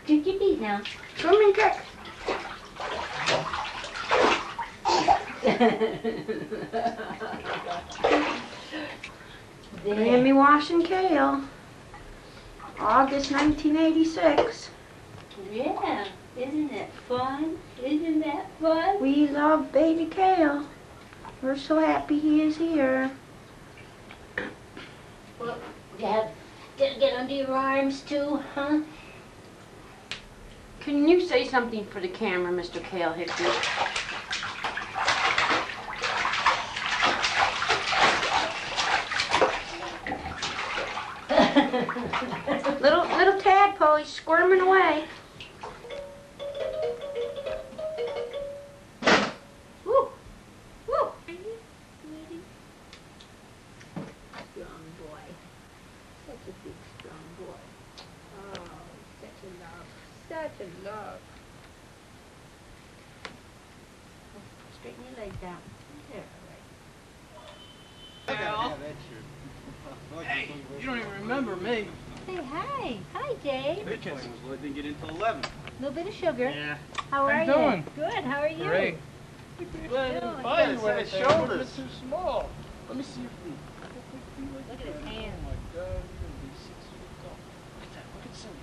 Drink your teeth now. Swimming trick. Mammy washing kale. August 1986. Yeah, isn't that fun? Isn't that fun? We love baby Kale. We're so happy he is here. Well, Dad, did it get under your arms too, huh? Can you say something for the camera, Mr. Kale Hickory? little tadpole, he's squirming away. Woo! Woo! Strong boy. Such a big, strong boy. Oh, such a love. Such a love. Straighten your legs out. There, all right. Well, hey, you don't even remember me. Say hi. Hi, Dave. Hey, kids. Well, I didn't get into 11. A little bit of sugar. Yeah. How are you you? doing? Good. How are you? Great. Well, I didn't buy you anything. Shoulders too small. Let me see your feet. Look at his hands. Oh my God, you're gonna be 6 feet tall. Look at that. Look at Cindy.